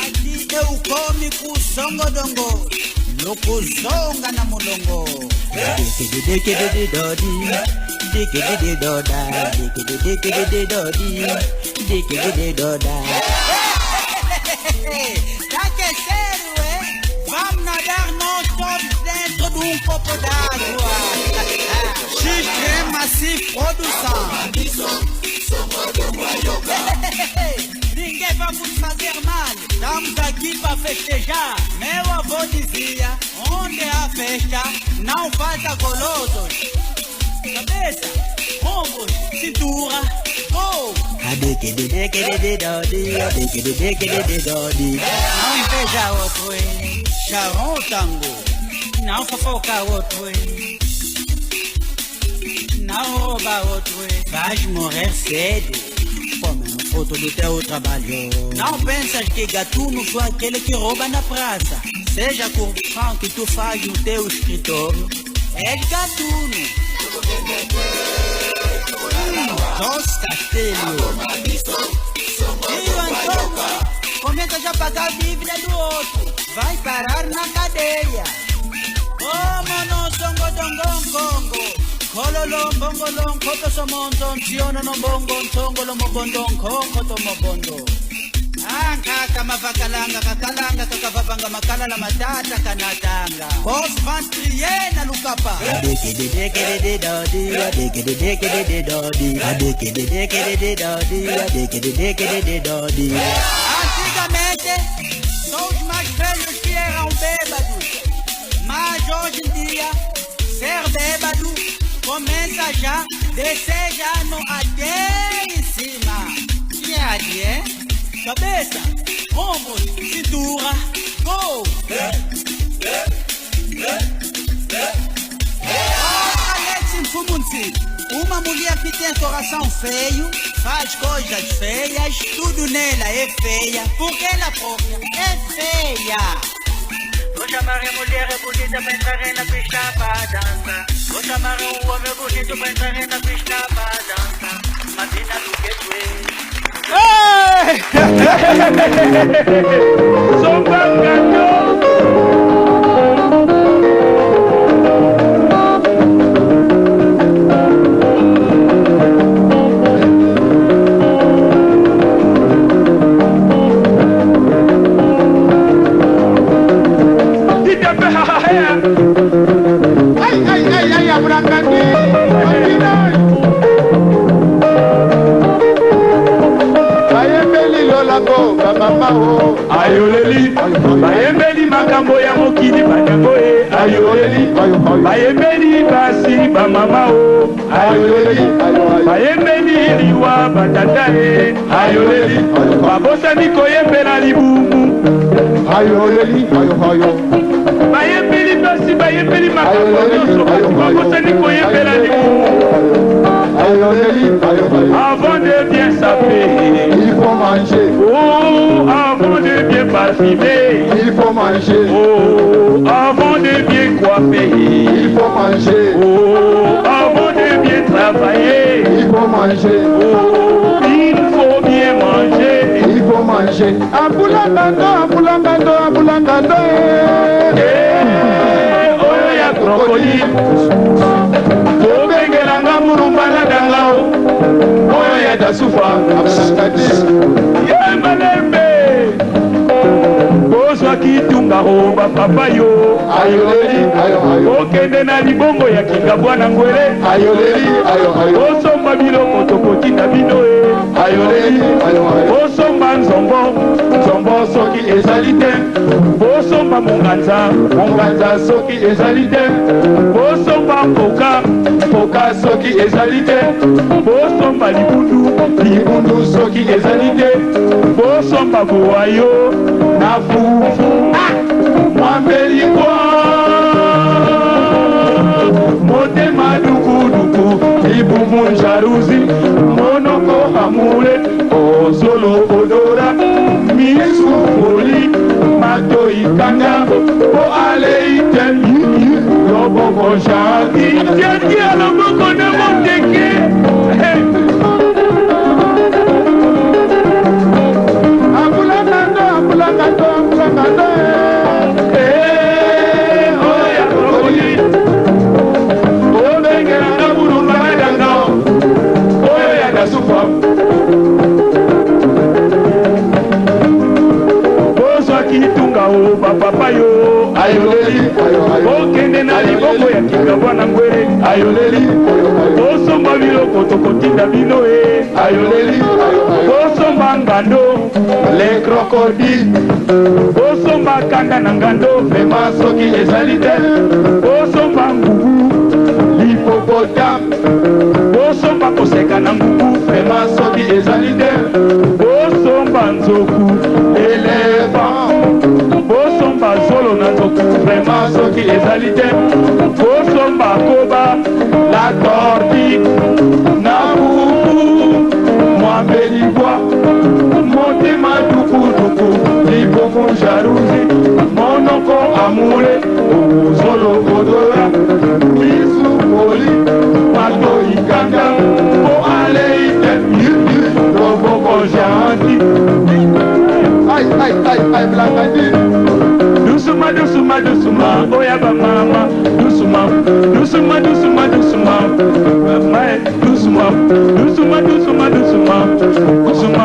Atite ukomi kusongodongo lokuzonga na mulongo vamos nadar nós todos dentro de um copo d'água. X-Creme Massif Produção. Ninguém vai nos fazer mal, estamos aqui para festejar. Meu avô dizia, onde há festa, não falta golosos. Cabeça, ombros, cintura, gol. Não inveja outro, hein? Charron tango, não fofoca outro, hein? Não rouba outro, hein? Vais morrer cedo. Fruto do teu trabalho. Não pensas que gatuno foi aquele que rouba na praça. Seja corrupção que tu faz no teu escritório, é gatuno. Doce Castelho. Tio Antônio, começa já a pagar a dívida do outro. Vai parar na cadeia. Oh, mano, songo, dongong, congo. Kololom, bongolom, koto somonton, tiono no bongon, tongolo mobondon, kongo mobondo. Kaka mavakalanga, kakalanga, kakavavanga makalala matata kanatanga. Boss vantriena lukapa. Antigamente, são os mais velhos que eram bêbados. Mas hoje em dia, ser bêbado começa já, deseja no até em cima. Que é ali, é? Cabeça, ombros, cintura, gol. Alex Fumunci, uma mulher que tem coração feio, faz coisas feias, tudo nela é feia, porque ela própria é feia. Vou chamar a mulher bonita pra entrar na pista pra dançar. Vou chamar o homem bonito pra entrar na pista pra dançar. Imagina do que tu é. Sou bacana. Ayoleli, bayembeli makambo ya mokili banyango e. Ayoleli, bayembeli basi ba mama o. Ayoleli, bayembeli liwa batata e. Ayoleli, babosani koyembela libumu. Ayoleli, bayembeli basi bayembeli makambo nyonso babosani koyembela libumu. Avant de bien saper, il faut manger. Oh, avant de bien parfumer, il faut manger. Oh, avant de bien coiffer, il faut manger. Oh, avant de bien travailler, il faut manger. Oh, il faut bien manger. Il faut manger. Aboulangando. Oh, ya crocodile. Tobengelanga murumbana dangao. Oyo ya dasufa. Ya malembe. Bozwa kitunga roba papa yo. Ayoleli. Okende na libongo ya kinga bwana ngwele. Ayoleli. Osomba biloko tokoti na bino e. Ayoleli. Osomba nzombo soki ezali te. Osomba munganza soki ezali te. Osomba mpoka soki ezali te. Osomba libundu soki ezali te. Osomba buwayo na fufu mwambeli kwa motema dukuduku ibumu njaruzi monoko hamule ozolo odora misu poli mato ikanga po ale iten loboko shaki tiati aloboko na moteke na liboko ya kikabwana ngwere ayoleli bosomba biloko tokotinda bino e ayoleli bosomba ngando le crocodile bosomba kanda na ngando vrema soki ezali te bosomba ngubu l'hippopotame bosomba koseka na ngubu vrema soki ezali te bosomba nzoku éléphant bosomba zolo na nzoku vrema soki ezali te bosomba koba la tortue na bubu mwambelibwa motema dukuduku libomo jalousi monoko amule zolo odora misu poli mato ikanda po aleite roboko janti ay blangandi dusuma dusuma dusuma oya ba mama dusuma dusuma dusuma dusuma mama dusuma dusuma dusuma dusuma dusuma